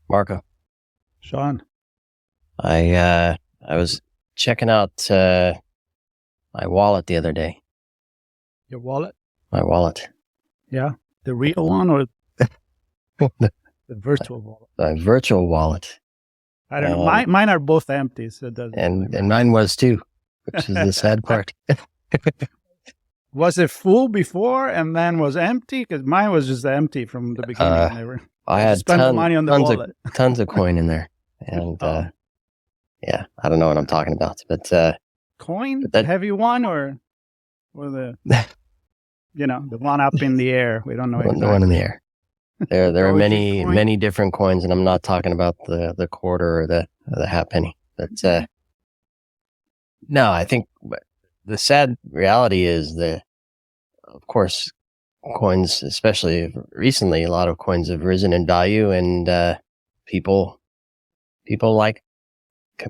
Marco. Sean. I was checking out my wallet the other day. Your wallet? My wallet. Yeah. The real one or the virtual wallet? The virtual wallet. I don't know. Mine are both empty, so it doesn't. And mine was too, which is the sad part. Was it full before and then was empty? Because mine was just empty from the beginning. I had money on the wallet. Tons of coin in there, and yeah, I don't know what I'm talking about, but coin, the heavy one, or the the one up in the air. We don't know exactly. The one in the air. There are many different coins, and I'm not talking about the quarter or the half penny. But no, I think the sad reality is that, of course, coins, especially recently, a lot of coins have risen in value, and people like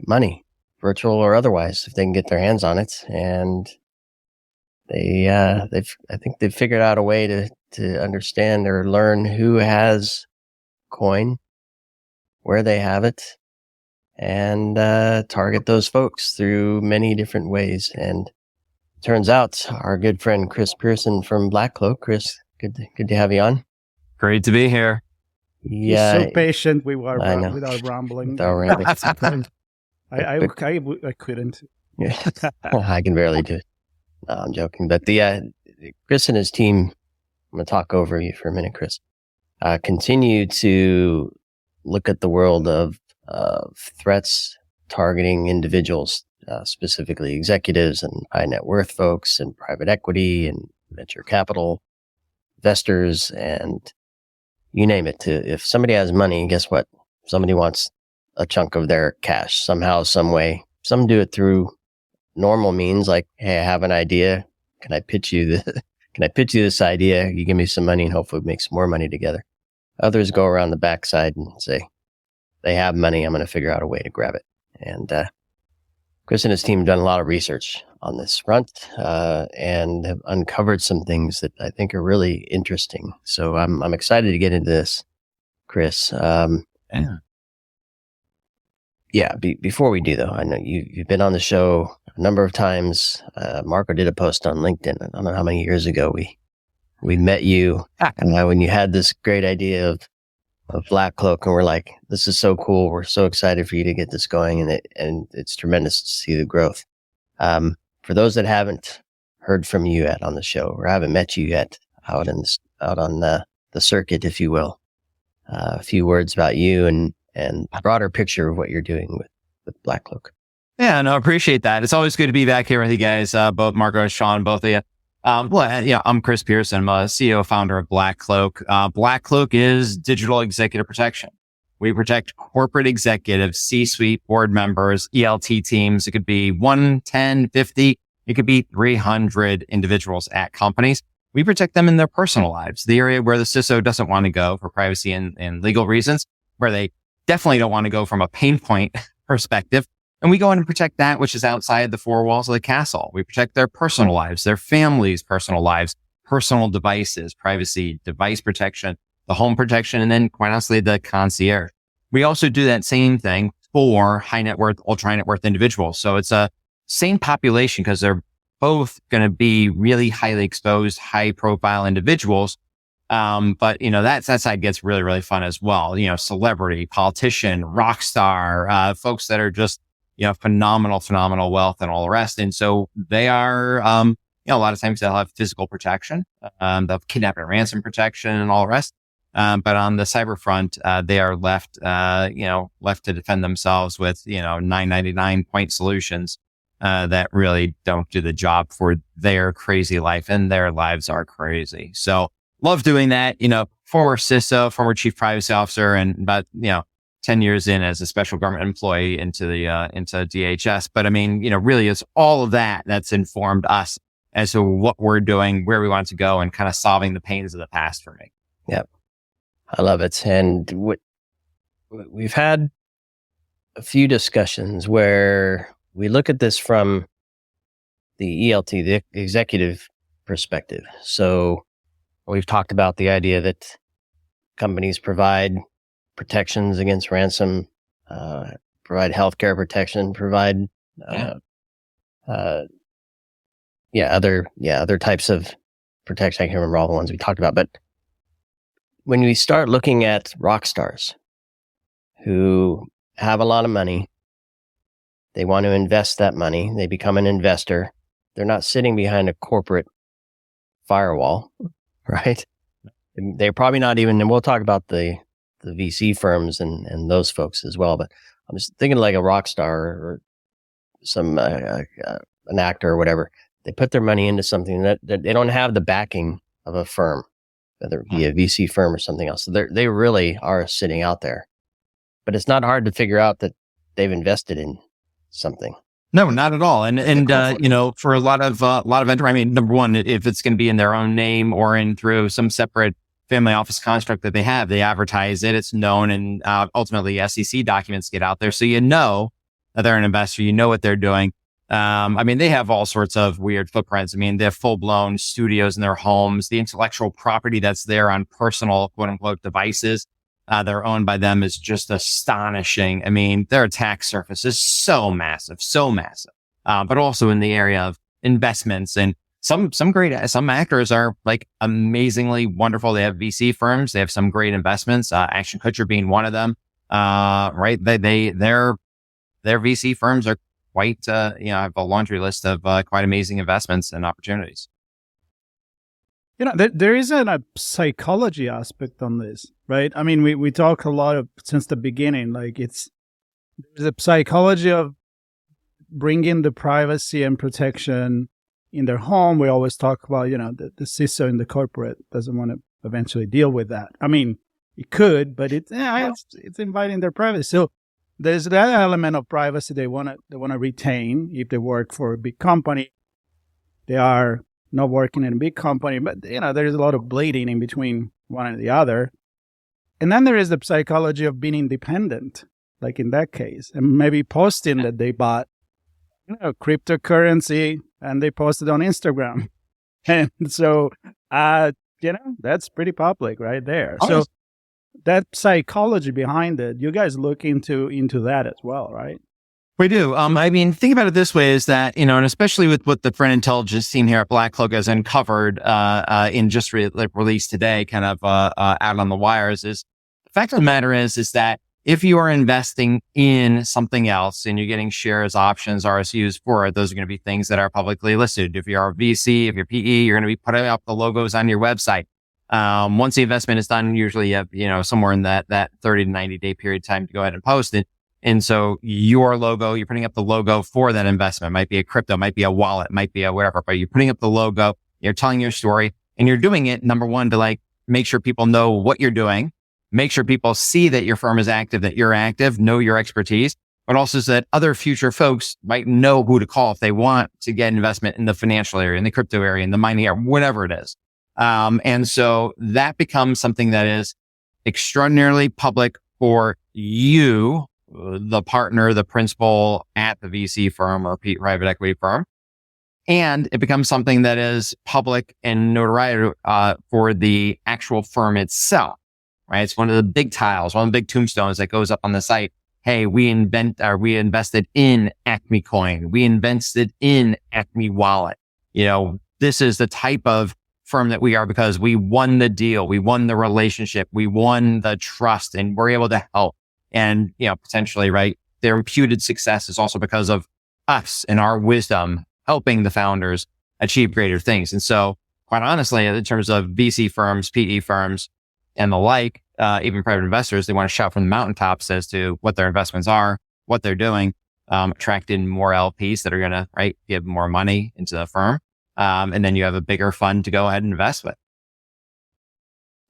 money, virtual or otherwise, if they can get their hands on it. And I think they've figured out a way to understand or learn who has coin, where they have it, and target those folks through many different ways. And turns out our good friend Chris Pierson from BlackCloak. Chris, good to have you on. Great to be here. Yeah, he's so patient. We were without rambling. I couldn't. Yeah. I can barely do it. No, I'm joking. But Chris and his team, I'm going to talk over you for a minute, Chris, continue to look at the world of threats targeting individuals, specifically executives and high net worth folks and private equity and venture capital investors, and you name it. If somebody has money, guess what? Somebody wants a chunk of their cash somehow, some way. Some do it through normal means, like, hey, I have an idea. Can I pitch you this idea? You give me some money and hopefully make some more money together. Others go around the backside and say, they have money, I'm going to figure out a way to grab it. And Chris and his team have done a lot of research on this front and have uncovered some things that I think are really interesting. So I'm excited to get into this, Chris. Before we do, though, I know you've been on the show a number of times. Marco did a post on LinkedIn. I don't know how many years ago we met you when you had this great idea of BlackCloak, and we're like, this is so cool. We're so excited for you to get this going, and it's tremendous to see the growth. For those that haven't heard from you yet on the show or haven't met you yet out on the circuit, if you will, a few words about you and a broader picture of what you're doing with BlackCloak. Yeah, no, appreciate that. It's always good to be back here with you guys, both Marco and Sean, both of you. I'm Chris Pierson. I'm a CEO founder of BlackCloak. BlackCloak is digital executive protection. We protect corporate executives, C-suite, board members, ELT teams. It could be 1, 10, 50. It could be 300 individuals at companies. We protect them in their personal lives, the area where the CISO doesn't want to go for privacy and legal reasons, where they definitely don't want to go from a pain point perspective. And we go in and protect that which is outside the four walls of the castle. We protect their personal lives, their families' personal lives, personal devices, privacy, device protection, the home protection, and then quite honestly, the concierge. We also do that same thing for high net worth, ultra high net worth individuals. So it's a same population because they're both going to be really highly exposed, high profile individuals. But that side gets really, really fun as well. Celebrity, politician, rock star, folks that are just, phenomenal wealth and all the rest. And so they are, a lot of times they'll have physical protection, they'll have kidnapping and ransom protection and all the rest. But on the cyber front, they are left to defend themselves with, $9.99 point solutions, that really don't do the job for their crazy life, and their lives are crazy. So love doing that, former CISO, former chief privacy officer, and about, 10 years in as a special government employee into DHS. But I mean, really it's all of that that's informed us as to what we're doing, where we want to go, and kind of solving the pains of the past for me. Yep. I love it. And we've had a few discussions where we look at this from the ELT, the executive perspective. So we've talked about the idea that companies provide protections against ransom, provide healthcare protection, provide other types of protection. I can't remember all the ones we talked about, but when we start looking at rock stars who have a lot of money, they want to invest that money, they become an investor. They're not sitting behind a corporate firewall, right? They're probably not even, and we'll talk about the VC firms and those folks as well, but I'm just thinking like a rock star or some an actor or whatever. They put their money into something that they don't have the backing of a firm, whether it be a VC firm or something else. So they really are sitting out there, but it's not hard to figure out that they've invested in something. No, not at all. And for a lot of I mean, number one, if it's going to be in their own name or in through some separate family office construct that they have, they advertise it, it's known, and ultimately SEC documents get out there. So you know that they're an investor, you know what they're doing. I mean, they have all sorts of weird footprints. I mean, they have full-blown studios in their homes. The intellectual property that's there on personal, quote-unquote, devices that are owned by them is just astonishing. I mean, their attack surface is so massive, but also in the area of investments. And some actors are like amazingly wonderful. They have VC firms. They have some great investments. Ashton Kutcher being one of them. Right. Their VC firms are quite, I have a laundry list of quite amazing investments and opportunities. There isn't a psychology aspect on this, right? I mean, we talk a lot since the beginning, like there's a psychology of bringing the privacy and protection in their home. We always talk about, the CISO in the corporate doesn't want to eventually deal with that. I mean, it could, but it's inviting their privacy. So there's that element of privacy they want to retain if they work for a big company. They are not working in a big company, but there's a lot of bleeding in between one and the other. And then there is the psychology of being independent, like in that case, and maybe posting that they bought cryptocurrency and they posted on Instagram. And so, that's pretty public right there. So that psychology behind it, you guys look into that as well, right? We do. I mean, think about it this way is that, and especially with what the threat intelligence team here at BlackCloak has uncovered in just released today, kind of out on the wires, is the fact of the matter is that if you are investing in something else and you're getting shares, options, RSUs for it, those are going to be things that are publicly listed. If you're a VC, if you're PE, you're going to be putting up the logos on your website. Once the investment is done, usually you have, somewhere in that 30 to 90 day period of time to go ahead and post it. And so your logo, you're putting up the logo for that investment. It might be a crypto, might be a wallet, might be a whatever, but you're putting up the logo, you're telling your story, and you're doing it, number one, to make sure people know what you're doing, make sure people see that your firm is active, that you're active, know your expertise, but also so that other future folks might know who to call if they want to get investment in the financial area, in the crypto area, in the mining area, whatever it is. And so that becomes something that is extraordinarily public for you, the partner, the principal at the VC firm or private equity firm. And it becomes something that is public and notoriety for the actual firm itself, right? It's one of the big tiles, one of the big tombstones that goes up on the site. Hey, we invested in Acme Coin. We invested in Acme Wallet. This is the type of firm that we are because we won the deal. We won the relationship. We won the trust, and we're able to help. And, potentially, right, their imputed success is also because of us and our wisdom helping the founders achieve greater things. And so, quite honestly, in terms of VC firms, PE firms, and the like, even private investors, they want to shout from the mountaintops as to what their investments are, what they're doing, attract in more LPs that are going to, give more money into the firm. And then you have a bigger fund to go ahead and invest with.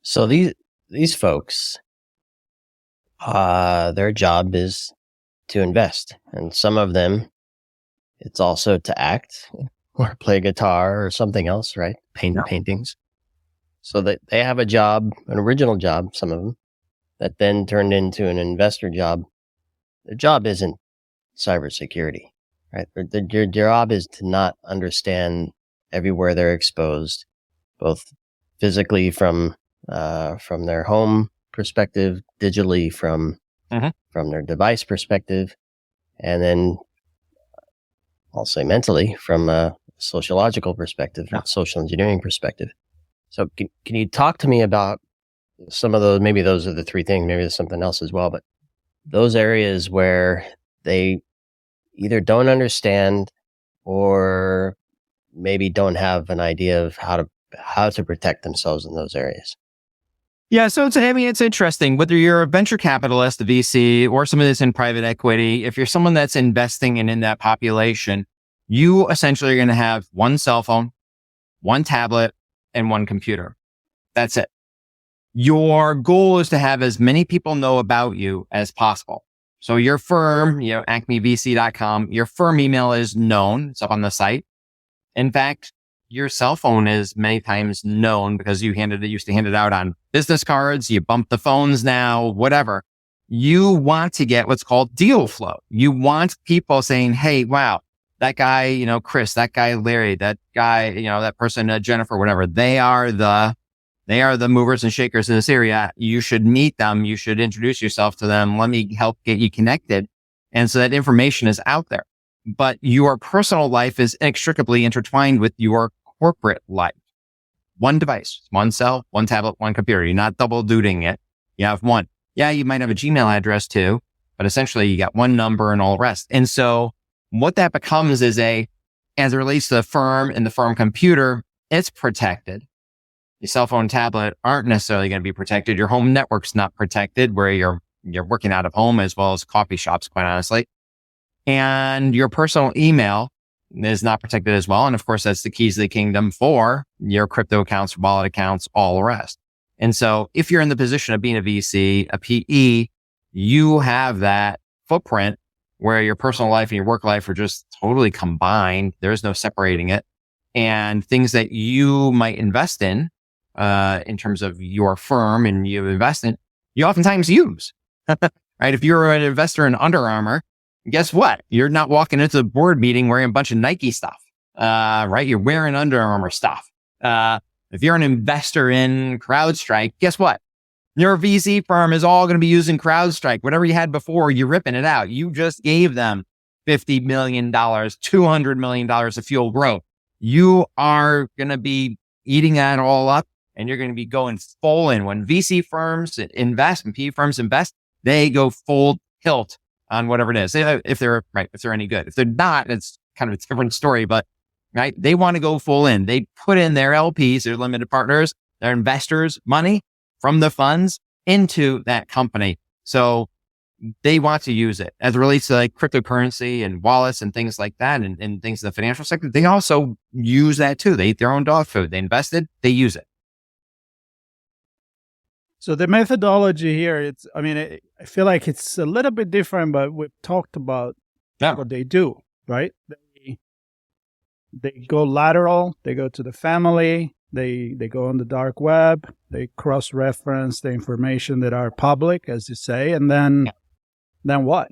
So these folks, their job is to invest, and some of them, it's also to act or play guitar or something else, right? Paint paintings. So that they have a job, an original job, some of them, that then turned into an investor job. Their job isn't cybersecurity, right? Their job is to not understand everywhere they're exposed, both physically from their home perspective, digitally from their device perspective, and then I'll say mentally from a sociological perspective, social engineering perspective. So can you talk to me about some of those? Maybe those are the three things. Maybe there's something else as well, but those areas where they either don't understand or maybe don't have an idea of how to protect themselves in those areas. Yeah, so it's interesting whether you're a venture capitalist, a VC, or someone that's in private equity. If you're someone that's investing in that population, you essentially are going to have one cell phone, one tablet, and one computer. That's it. Your goal is to have as many people know about you as possible. So your firm, acmevc.com, your firm email is known. It's up on the site. In fact, your cell phone is many times known because you used to hand it out on business cards. You bump the phones now, whatever. You want to get what's called deal flow. You want people saying, hey, wow, that guy, Chris, that guy, Larry, that guy, that person, Jennifer, whatever. They are the movers and shakers in this area. You should meet them. You should introduce yourself to them. Let me help get you connected. And so that information is out there. But your personal life is inextricably intertwined with your corporate life. One device, one cell, one tablet, one computer. You're not double duting it. You have one. Yeah, you might have a Gmail address too, but essentially you got one number and all the rest. And so what that becomes is as it relates to the firm and the firm computer, it's protected. Your cell phone, tablet aren't necessarily going to be protected. Your home network's not protected where you're working out of home as well as coffee shops, quite honestly. And your personal email is not protected as well. And of course, that's the keys to the kingdom for your crypto accounts, wallet accounts, all the rest. And so if you're in the position of being a VC, a PE, you have that footprint where your personal life and your work life are just totally combined. There's no separating it. And things that you might invest in terms of your firm and you invest in, you oftentimes use, right? If you're an investor in Under Armour, guess what? You're not walking into the board meeting wearing a bunch of Nike stuff, right? You're wearing Under Armour stuff. If you're an investor in CrowdStrike, guess what? Your VC firm is all going to be using CrowdStrike. Whatever you had before, you're ripping it out. You just gave them $50 million, $200 million of fuel growth. You are going to be eating that all up and you're going to be going full in. When VC firms invest and PE firms invest, they go full tilt on whatever it is. If they're any good. If they're not, it's kind of a different story, but right, they want to go full in. They put in their LPs, their limited partners, their investors' money from the funds into that company. So they want to use it as it relates to like cryptocurrency and wallets and things like that and things in the financial sector. They also use that too. They eat their own dog food. They invested, they use it. So the methodology here, I feel like it's a little bit different, but we've talked about what they do, right? They go lateral, they go to the family, they go on the dark web, they cross-reference the information that are public, as you say, and then what?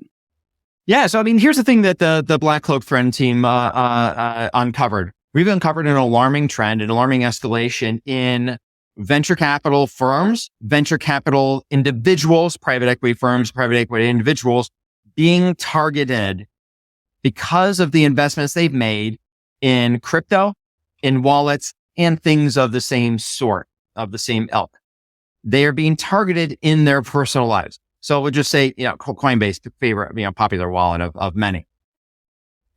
Yeah, so here's the thing that the BlackCloak Friend team uncovered. We've uncovered an alarming trend, an alarming escalation in venture capital firms, venture capital individuals, private equity firms, private equity individuals being targeted because of the investments they've made in crypto, in wallets, and things of the same sort, of the same ilk. They are being targeted in their personal lives. So we'll just say, Coinbase, favorite, popular wallet of many.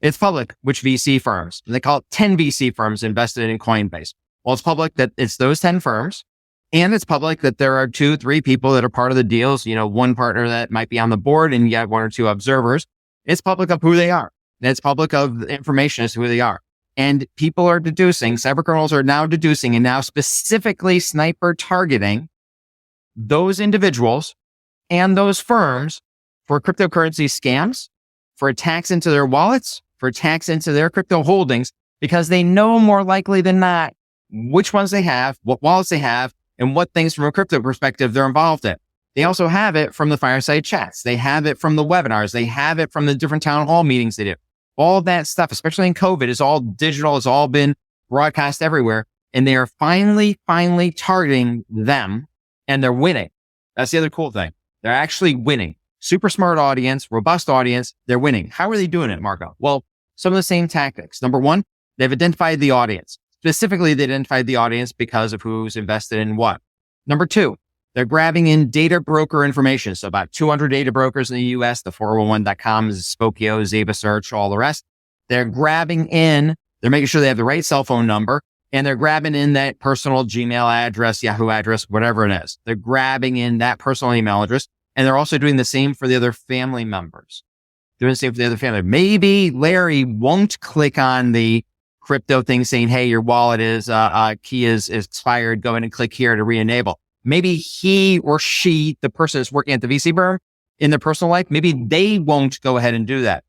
It's public which VC firms, they call it 10 VC firms invested in Coinbase. Well, it's public that it's those 10 firms, and it's public that there are 2-3 people that are part of the deals, one partner that might be on the board and you have 1 or 2 observers. It's public of who they are. It's public of the information as to who they are. And people are deducing, cybercriminals are now deducing and now specifically sniper targeting those individuals and those firms for cryptocurrency scams, for attacks into their wallets, for attacks into their crypto holdings, because they know more likely than not which ones they have, what wallets they have, and what things from a crypto perspective they're involved in. They also have it from the fireside chats. They have it from the webinars. They have it from the different town hall meetings they do. All that stuff, especially in COVID, is all digital. It's all been broadcast everywhere. And they are finally targeting them, and they're winning. That's the other cool thing. They're actually winning. Super smart audience, robust audience. They're winning. How are they doing it, Marco? Well, some of the same tactics. Number one, they've identified the audience. Specifically, they identified the audience because of who's invested in what. Number two, they're grabbing in data broker information. So about 200 data brokers in the US, the 401.com, Spokio, Zeba Search, all the rest. They're grabbing in, they're making sure they have the right cell phone number, and they're grabbing in that personal Gmail address, Yahoo address, whatever it is. They're grabbing in that personal email address. And they're also doing the same for the other family members. Doing the same for the other family. Maybe Larry won't click on the crypto thing saying, hey, your wallet is, key is expired. Go in and click here to re-enable. Maybe he or she, the person that's working at the VC firm in their personal life, maybe they won't go ahead and do that.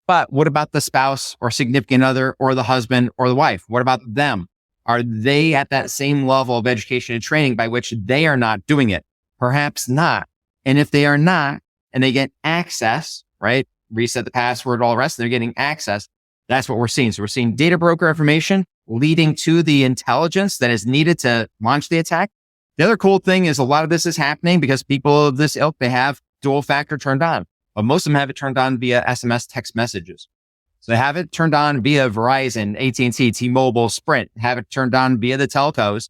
But what about the spouse or significant other or the husband or the wife? What about them? Are they at that same level of education and training by which they are not doing it? Perhaps not. And if they are not, and they get access, right? Reset the password, all the rest, they're getting access. That's what we're seeing. So we're seeing data broker information leading to the intelligence that is needed to launch the attack. The other cool thing is a lot of this is happening because people of this ilk, they have dual factor turned on, but most of them have it turned on via SMS text messages. So they have it turned on via Verizon, AT&T, T-Mobile, Sprint, have it turned on via the telcos.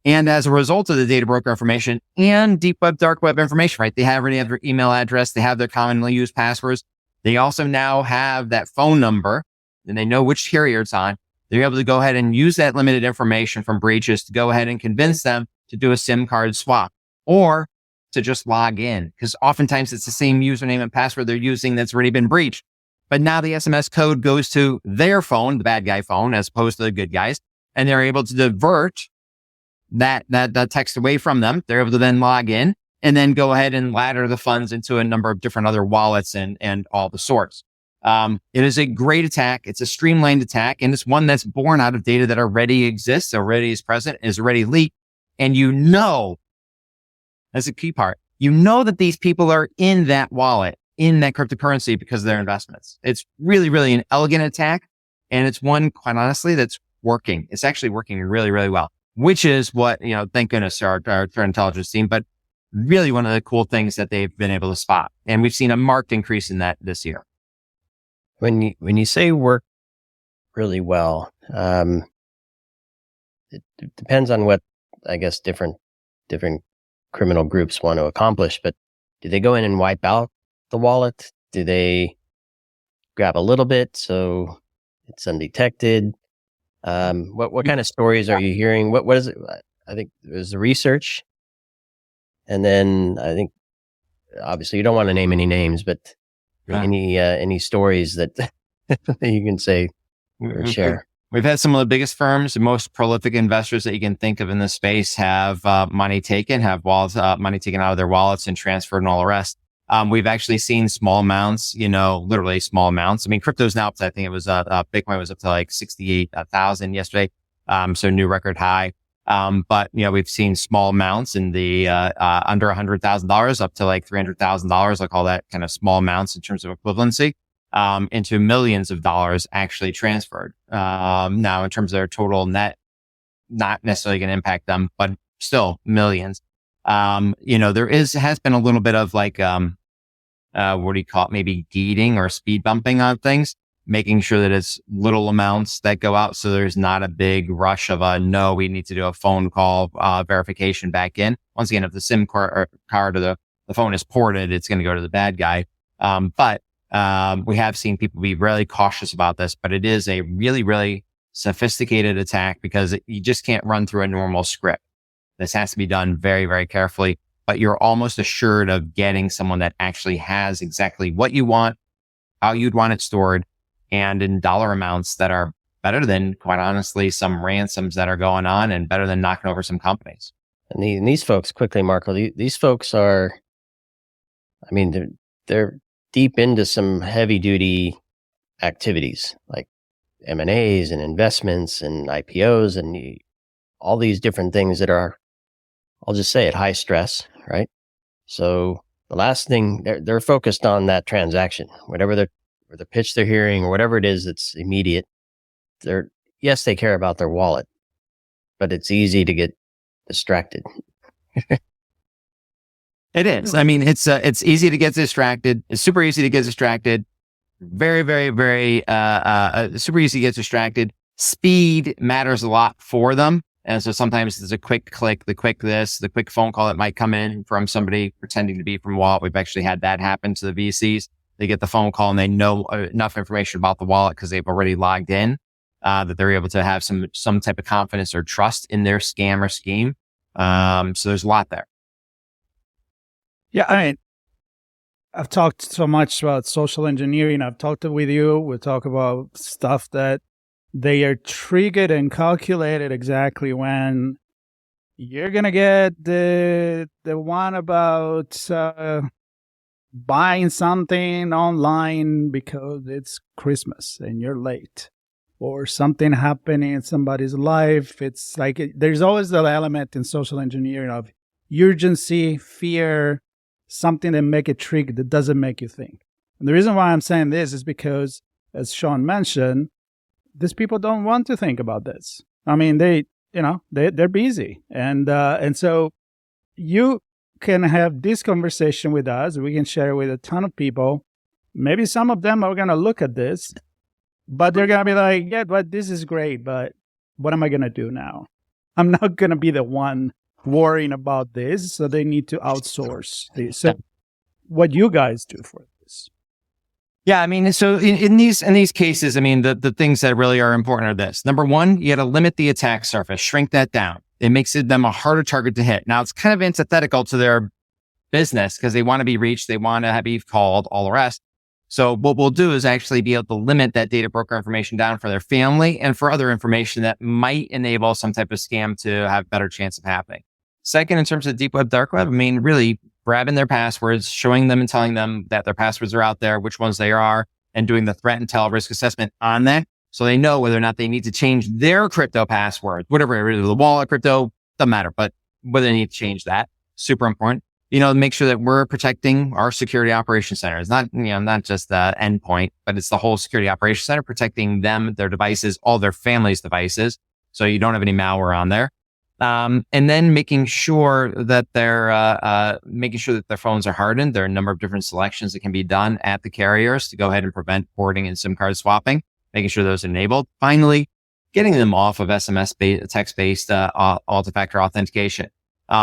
And as a result of the data broker information and deep web, dark web information, right? They already have their email address. They have their commonly used passwords. They also now have that phone number and they know which carrier it's on. They're able to go ahead and use that limited information from breaches to go ahead and convince them to do a SIM card swap or to just log in. Because oftentimes it's the same username and password they're using that's already been breached. But now the SMS code goes to their phone, the bad guy phone, as opposed to the good guys. And they're able to divert that text away from them. They're able to then log in and then go ahead and ladder the funds into a number of different other wallets and all the sorts. It is a great attack. It's a streamlined attack, and it's one that's born out of data that already exists, already is present, is already leaked. And that's a key part. You know that these people are in that wallet, in that cryptocurrency because of their investments. It's really, really an elegant attack. And it's one, quite honestly, that's working. It's actually working really, really well. Which is what, thank goodness our threat intelligence team, but really one of the cool things that they've been able to spot. And we've seen a marked increase in that this year. When you say work really well, it depends on what, I guess, different criminal groups want to accomplish, but do they go in and wipe out the wallet? Do they grab a little bit so it's undetected? What kind of stories are you hearing? What is it? I think there's the research. And then I think obviously you don't want to name any names, but any stories that you can say or share. We've had some of the biggest firms, the most prolific investors that you can think of in this space have money taken out of their wallets and transferred and all the rest. We've actually seen small amounts, literally small amounts. I mean, crypto's now up to, I think it was, Bitcoin was up to like 68,000 yesterday. So new record high. But we've seen small amounts in the, under $100,000 up to like $300,000. I call that kind of small amounts in terms of equivalency, into millions of dollars actually transferred. Now in terms of their total net, not necessarily going to impact them, but still millions. There has been a little bit of like, what do you call it? Maybe gating or speed bumping on things, making sure that it's little amounts that go out. So there's not a big rush of no, we need to do a phone call, verification back in. Once again, if the SIM card or the phone is ported, it's going to go to the bad guy. But we have seen people be really cautious about this, but it is a really, really sophisticated attack because you just can't run through a normal script. This has to be done very, very carefully, but you're almost assured of getting someone that actually has exactly what you want, how you'd want it stored, and in dollar amounts that are better than, quite honestly, some ransoms that are going on and better than knocking over some companies. And these folks, quickly, Marco, these folks are, I mean, they're deep into some heavy duty activities like M&As and investments and IPOs and all these different things that are, I'll just say it, high stress, right? So the last thing they're focused on that transaction, whatever the pitch they're hearing or whatever it is that's immediate. Yes, they care about their wallet, but it's easy to get distracted. It is. I mean, it's easy to get distracted. It's super easy to get distracted. Very, very, very, super easy to get distracted. Speed matters a lot for them. And so sometimes there's a quick click, the quick phone call that might come in from somebody pretending to be from Wallet. We've actually had that happen to the VCs. They get the phone call and they know enough information about the wallet because they've already logged in, that they're able to have some type of confidence or trust in their scam or scheme. So there's a lot there. Yeah, I mean, I've talked so much about social engineering. I've talked with you. We talk about stuff that they are triggered and calculated exactly when you're going to get the one about buying something online because it's Christmas and you're late, or something happening in somebody's life. It's like there's always the element in social engineering of urgency, fear, something that make it trigger that doesn't make you think. And the reason why I'm saying this is because, as Sean mentioned, these people don't want to think about this. I mean, they're busy, and so you can have this conversation with us. We can share it with a ton of people. Maybe some of them are going to look at this, but they're going to be like, yeah, but this is great, but what am I going to do now? I'm not going to be the one worrying about this, so they need to outsource this. So what you guys do for this? Yeah, I mean, so in these cases, I mean, the things that really are important are this. Number one, you got to limit the attack surface, shrink that down. It makes them a harder target to hit. Now, it's kind of antithetical to their business because they want to be reached, they want to be called, all the rest. So what we'll do is actually be able to limit that data broker information down for their family and for other information that might enable some type of scam to have a better chance of happening. Second, in terms of deep web, dark web, I mean, really grabbing their passwords, showing them and telling them that their passwords are out there, which ones they are, and doing the threat intel risk assessment on that. So they know whether or not they need to change their crypto password, whatever it is, the wallet, crypto, doesn't matter, but whether they need to change that, super important. Make sure that we're protecting our security operations center. It's not just the endpoint, but it's the whole security operations center, protecting them, their devices, all their family's devices. So you don't have any malware on there. And then making sure that their phones are hardened. There are a number of different selections that can be done at the carriers to go ahead and prevent porting and SIM card swapping, making sure those are enabled. Finally, getting them off of SMS-based, text-based, multi-factor authentication.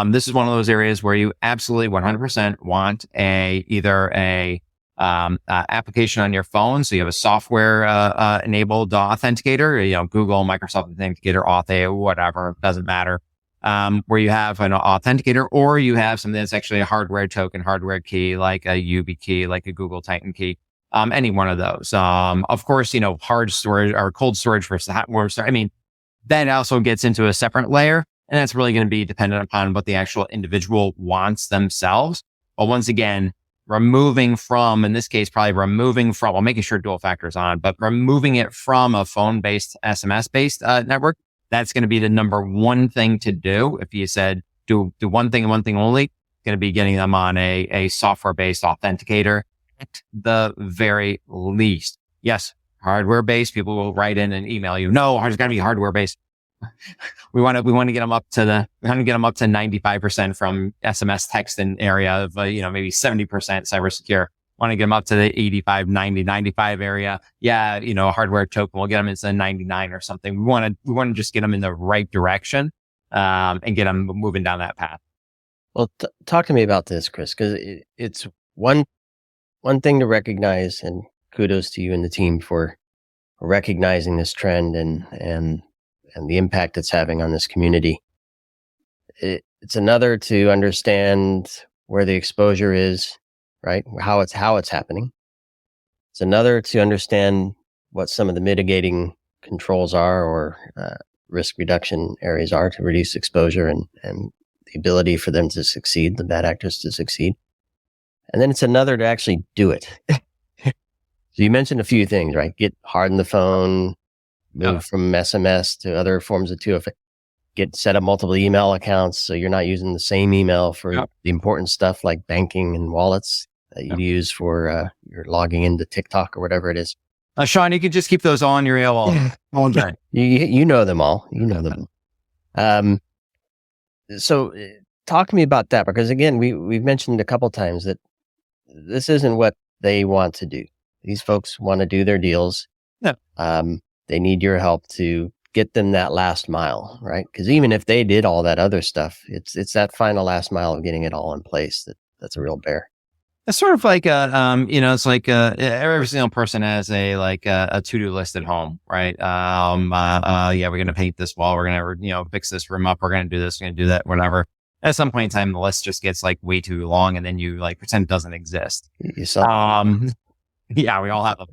This is one of those areas where you absolutely 100% want either a application on your phone. So you have a software, enabled authenticator, Google, Microsoft Authenticator, Auth, whatever, doesn't matter. Where you have an authenticator, or you have something that's actually a hardware token, hardware key, like a YubiKey, like a Google Titan key, any one of those. Of course, hard storage or cold storage versus hot storage. I mean, that also gets into a separate layer, and that's really going to be dependent upon what the actual individual wants themselves. But once again, removing from, in this case, making sure dual factor is on, but removing it from a phone-based, SMS-based network, that's going to be the number one thing to do. If you said do one thing and one thing only, going to be getting them on a software-based authenticator at the very least. Yes, hardware-based. People will write in and email you. No, it's got to be hardware-based. We want to get them up to 95% from SMS text and area of, maybe 70% cyber secure. Want to get them up to the 85, 90, 95 area. Yeah. Hardware token, we'll get them into 99 or something. We want to just get them in the right direction, and get them moving down that path. Well, talk to me about this, Chris, because it's one thing to recognize, and kudos to you and the team for recognizing this trend and the impact it's having on this community. It's another to understand where the exposure is, right? How it's happening. It's another to understand what some of the mitigating controls are, or risk reduction areas are, to reduce exposure and the ability for them to succeed, the bad actors to succeed. And then it's another to actually do it. So you mentioned a few things, right? Harden the phone, move from SMS to other forms of 2FA. Set up multiple email accounts so you're not using the same email for the important stuff like banking and wallets that you use for your logging into TikTok or whatever it is. Sean, you can just keep those on your AOL all day. You know them all. You know them. So talk to me about that, because again, we've mentioned a couple times that this isn't what they want to do. These folks want to do their deals. Yeah. They need your help to get them that last mile, right? Because even if they did all that other stuff, it's that final last mile of getting it all in place that's a real bear. It's sort of like it's like every single person has a to-do list at home, right? Yeah, we're going to paint this wall. We're going to, fix this room up. We're going to do this. We're going to do that, whatever. At some point in time, the list just gets like way too long, and then you like pretend it doesn't exist. Yeah, we all have them.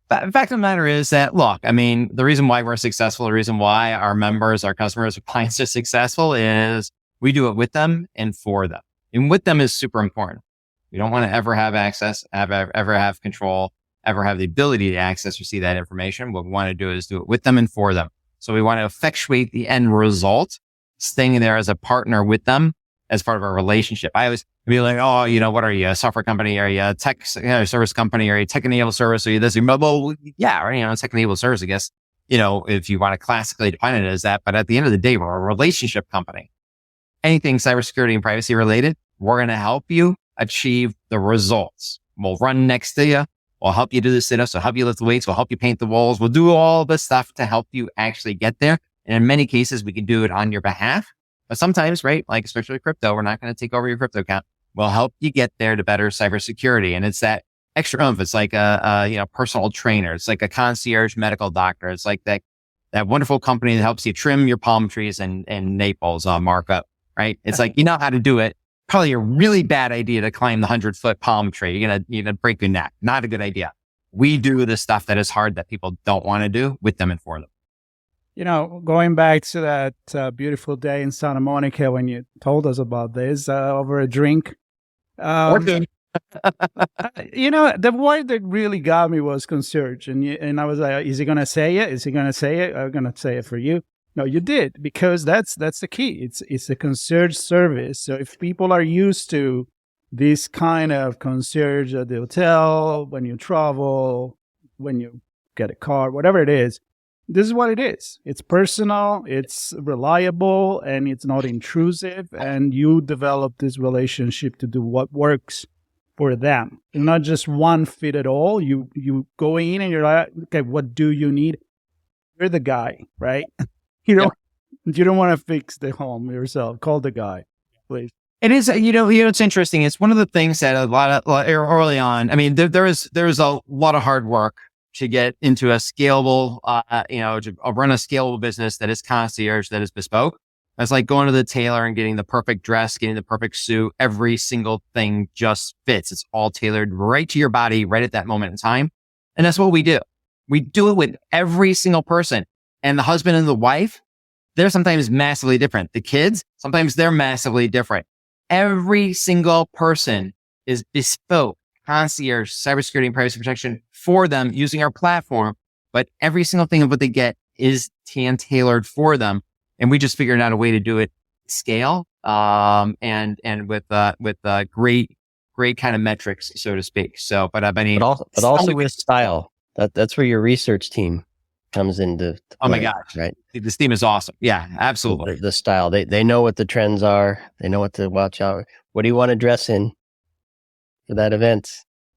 But the fact of the matter is that, look, I mean, the reason why we're successful, the reason why our members, our customers, our clients are successful is we do it with them and for them. And with them is super important. We don't want to ever have access, ever have control, ever have the ability to access or see that information. What we want to do is do it with them and for them. So we want to effectuate the end result, staying there as a partner with them as part of our relationship. I always be like, oh, what are you, a software company? Are you a tech service company? Are you a tech-enabled service? Are you this? Well, yeah, right, tech-enabled service, I guess, if you want to classically define it as that. But at the end of the day, we're a relationship company. Anything cybersecurity and privacy related, we're going to help you achieve the results. We'll run next to you. We'll help you do the sit-ups. We'll help you lift the weights. We'll help you paint the walls. We'll do all the stuff to help you actually get there. And in many cases, we can do it on your behalf. But sometimes, right, like especially crypto, we're not going to take over your crypto account. We'll help you get there to better cybersecurity. And it's that extra oomph. It's like a personal trainer. It's like a concierge medical doctor. It's like that wonderful company that helps you trim your palm trees in Naples on markup, right? It's like, you know how to do it. Probably a really bad idea to climb the 100-foot palm tree. You're gonna break your neck. Not a good idea. We do the stuff that is hard that people don't want to do with them and for them. Going back to that beautiful day in Santa Monica when you told us about this over a drink. The word that really got me was concierge. And I was like, is he going to say it? Is he going to say it? I'm going to say it for you. No, you did, because that's the key. It's a concierge service. So if people are used to this kind of concierge at the hotel, when you travel, when you get a car, whatever it is, this is what it is. It's personal, it's reliable, and it's not intrusive. And you develop this relationship to do what works for them. It's not just one fit at all. You go in and you're like, okay, what do you need? You're the guy, right? You don't want to fix the home yourself. Call the guy, please. It is, it's interesting. It's one of the things that a lot early on. I mean, there's a lot of hard work to get into a scalable, to run a scalable business that is concierge, that is bespoke. It's like going to the tailor and getting the perfect dress, getting the perfect suit. Every single thing just fits. It's all tailored right to your body, right at that moment in time. And that's what we do. We do it with every single person. And the husband and the wife, they're sometimes massively different. The kids, sometimes they're massively different. Every single person is bespoke, concierge, cybersecurity and privacy protection for them using our platform. But every single thing of what they get is tailored for them. And we just figured out a way to do it scale, and with great kind of metrics, so to speak. So, but also with style. That's where your research team comes into play. Oh my gosh, right? This team is awesome. Yeah, absolutely. The style, they know what the trends are. They know what to watch out. What do you want to dress in for that event?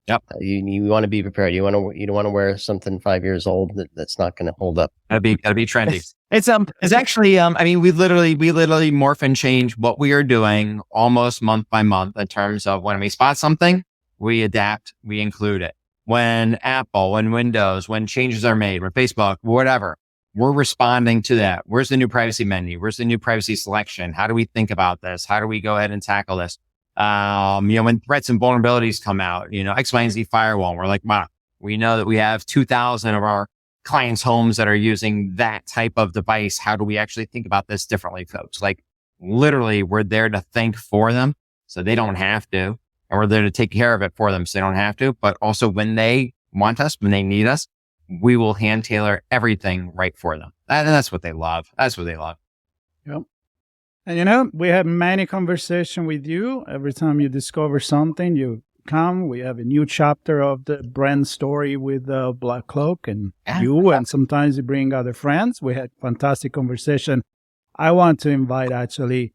Yep. You want to be prepared. You don't want to wear something 5 years old that's not going to hold up. Gotta be trendy. It's actually, we literally morph and change what we are doing almost month by month in terms of when we spot something, we adapt, we include it. When Apple, when Windows, when changes are made, when Facebook, whatever, we're responding to that. Where's the new privacy menu? Where's the new privacy selection? How do we think about this? How do we go ahead and tackle this? When threats and vulnerabilities come out, X, Y, and Z firewall, we're like, wow, we know that we have 2,000 of our clients' homes that are using that type of device. How do we actually think about this differently, folks? Like literally, we're there to think for them so they don't have to. And we're there to take care of it for them so they don't have to. But also when they want us, when they need us, we will hand tailor everything right for them. And that's what they love. That's what they love. Yep. And we have many conversations with you. Every time you discover something, you come. We have a new chapter of the brand story with BlackCloak and you. And sometimes you bring other friends. We had fantastic conversation. I want to invite actually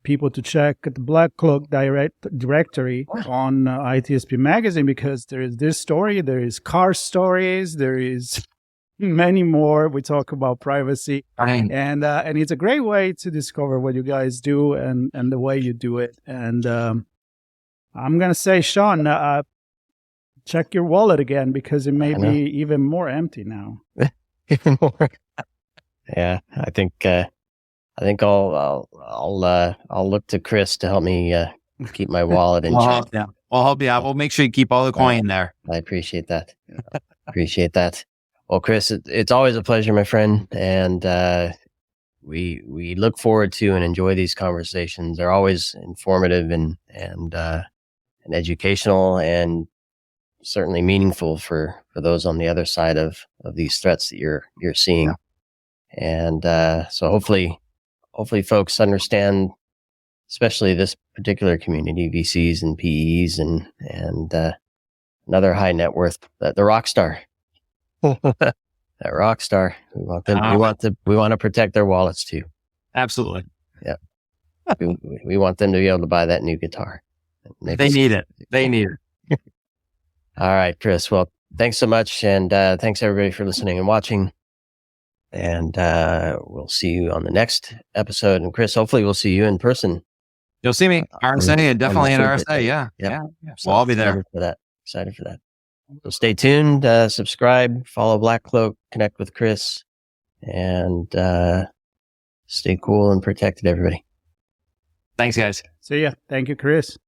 people to check the BlackCloak directory on ITSP Magazine, because there is this story, there is car stories, there is many more. We talk about privacy, and it's a great way to discover what you guys do and the way you do it. And I'm gonna say, Sean, check your wallet again, because it may be even more empty now. Even more. Yeah, I think I'll look to Chris to help me keep my wallet in check. Yeah, we'll help you out. We'll make sure you keep all the coin there. I appreciate that. Appreciate that. Well, Chris, it's always a pleasure, my friend, and we look forward to and enjoy these conversations. They're always informative and educational, and certainly meaningful for those on the other side of these threats that you're seeing. And so hopefully folks understand, especially this particular community, VCs and PEs and another high net worth, the rock star. That rock star. We want them. We want to protect their wallets too. Absolutely. Yeah. we want them to be able to buy that new guitar. They need it. They need it. All right, Chris. Well, thanks so much, and thanks everybody for listening and watching. And we'll see you on the next episode. And Chris, hopefully we'll see you in person. You'll see me RSA, and definitely at RSA. Yeah. So We'll all be there. Excited for that. So stay tuned, subscribe, follow BlackCloak, connect with Chris, and stay cool and protected, everybody. Thanks, guys. See ya. Thank you, Chris.